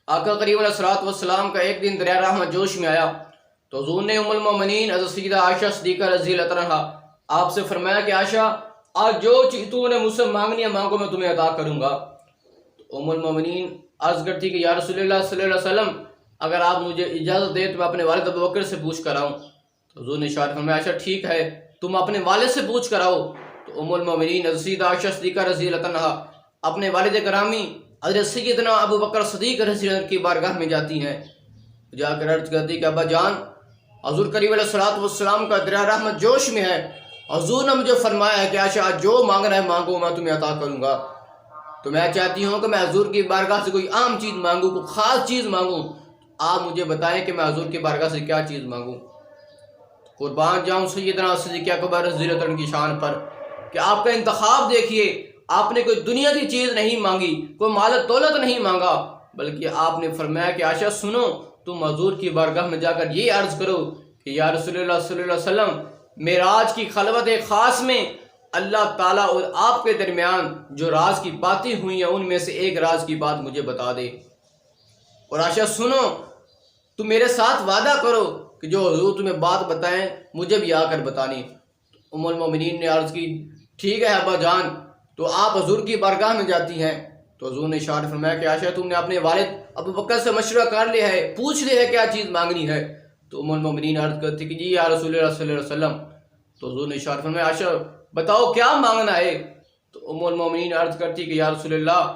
آقا کریم علیہ الصلوۃ والسلام کا ایک دن دریا رحمت جوش میں آیا تو حضور نے ام المومنین حضرت سیدہ عائشہ صدیقہ رضی اللہ عنہا آپ سے فرمایا کہ عائشہ آج جو چیز تو نے مجھ سے مانگنی ہے مانگو میں تمہیں عطا کروں گا۔ تو ام المومنین عرض کرتی کہ یا رسول اللہ صلی اللہ علیہ وسلم اگر آپ مجھے اجازت دے تو میں اپنے والد ابوبکر سے پوچھ کر آؤں۔ تو حضور نے ارشاد فرمایا عائشہ ٹھیک ہے تم اپنے والد سے پوچھ کر آؤ۔ تو ام المومنین حضرت سیدہ عائشہ صدیقہ رضی اللہ عنہا اپنے والد گرامی حضرت سیدنا ابوبکر صدیق رضی اللہ عنہ کی بارگاہ میں جاتی ہیں، جا کر عرض کرتی کہ ابا جان حضور کریم علیہ الصلوۃ والسلام کا دریا رحمت جوش میں ہے، حضور نے مجھے فرمایا ہے کہ عائشہ جو مانگنا ہے مانگو میں تمہیں عطا کروں گا۔ تو میں چاہتی ہوں کہ میں حضور کی بارگاہ سے کوئی عام چیز مانگوں، کوئی خاص چیز مانگوں، آپ مجھے بتائیں کہ میں حضور کی بارگاہ سے کیا چیز مانگوں۔ قربان جاؤں سیدنا صدیق اکبر رضی اللہ عنہ کی شان پر کہ آپ کا انتخاب دیکھیے، آپ نے کوئی دنیا کی چیز نہیں مانگی، کوئی مال و دولت نہیں مانگا، بلکہ آپ نے فرمایا کہ عائشہ سنو تم حضور کی بارگاہ میں جا کر یہ عرض کرو کہ یا رسول اللہ صلی اللہ علیہ وسلم معراج کی خلوت خاص میں اللہ تعالیٰ اور آپ کے درمیان جو راز کی باتیں ہوئی ہیں ان میں سے ایک راز کی بات مجھے بتا دے، اور عائشہ سنو تم میرے ساتھ وعدہ کرو کہ جو حضور تمہیں بات بتائیں مجھے بھی آ کر بتانی۔ ام المومنین نے عرض کی ٹھیک ہے ابا جان، تو آپ حضور کی بارگاہ میں جاتی ہیں تو حضور نے ارشاد فرمایا کہ عائشہ تم نے اپنے والد ابوبکر سے مشورہ کر لیا ہے، پوچھ لیا ہے کیا چیز مانگنی ہے؟ تو ام المومنین عرض کرتی کہ جی یا رسول اللہ صلی اللہ علیہ وسلم۔ تو حضور نے ارشاد فرمایا عائشہ بتاؤ کیا مانگنا ہے؟ تو ام المومنین عرض کرتی کہ یا رسول اللہ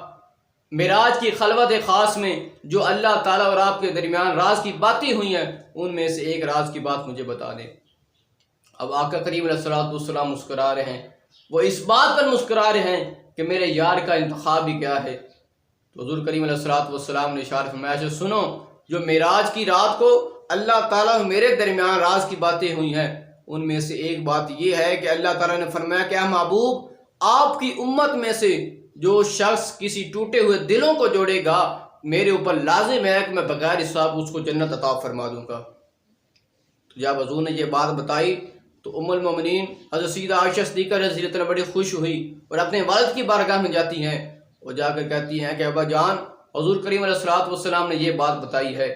معراج کی خلوت خاص میں جو اللہ تعالیٰ اور آپ کے درمیان راز کی باتیں ہوئی ہیں ان میں سے ایک راز کی بات مجھے بتا دیں۔ اب آقا کریم علیہ الصلوۃ والسلام مسکرا رہے ہیں، وہ اس بات پر مسکرا رہے ہیں کہ میرے یار کا انتخاب ہی کیا ہے۔ تو حضور کریم علیہ الصلوۃ والسلام نے ارشاد فرمایا سنو جو معراج کی رات کو اللہ تعالیٰ میرے درمیان راز کی باتیں ہوئی ہیں ان میں سے ایک بات یہ ہے کہ اللہ تعالیٰ نے فرمایا کہ اے محبوب آپ کی امت میں سے جو شخص کسی ٹوٹے ہوئے دلوں کو جوڑے گا میرے اوپر لازم ہے کہ میں بغیر حساب اس کو جنت عطا فرما دوں گا۔ تو جب حضور نے یہ بات بتائی تو ام المومنین حضرت سیدہ عائشہ صدیقہ رضی اللہ عنہا بڑی خوش ہوئی اور اپنے والد کی بارگاہ میں جاتی ہیں اور جا کر کہتی ہیں کہ ابا جان حضور کریم علیہ الصلوۃ والسلام نے یہ بات بتائی ہے۔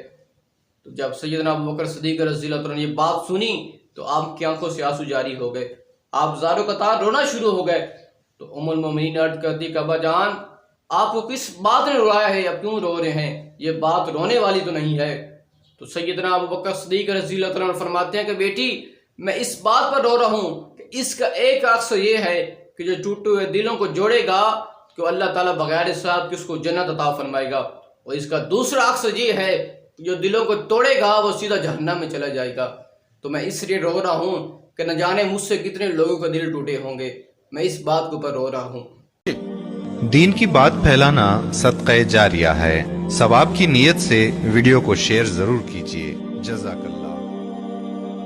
تو جب سیدنا ابوبکر صدیق رضی اللہ عنہ نے یہ بات سنی تو آپ کی آنکھوں سے آنسو جاری ہو گئے، آپ زارو قطار رونا شروع ہو گئے۔ تو ام المومنین عرض کرتی کہ ابا جان آپ کو کس بات نے روایا ہے، اب کیوں رو رہے ہیں؟ یہ بات رونے والی تو نہیں ہے۔ تو سیدنا ابوبکر صدیق رضی اللہ عنہ فرماتے ہیں کہ بیٹی میں اس بات پر رو رہا ہوں کہ اس کا ایک عکس یہ ہے کہ جو ٹوٹے ہوئے دلوں کو جوڑے گا کہ اللہ تعالیٰ بغیر حساب کس کو جنت عطا فرمائے گا، اور اس کا دوسرا عکس یہ ہے کہ جو دلوں کو توڑے گا وہ سیدھا جہنم میں چلا جائے گا۔ تو میں اس لیے رو رہا ہوں کہ نہ جانے مجھ سے کتنے لوگوں کے دل ٹوٹے ہوں گے، میں اس بات کے اوپر رو رہا ہوں۔ دین کی بات پھیلانا صدقہ جاریہ ہے، ثواب کی نیت سے ویڈیو کو شیئر ضرور کیجیے۔ جزاک اللہ۔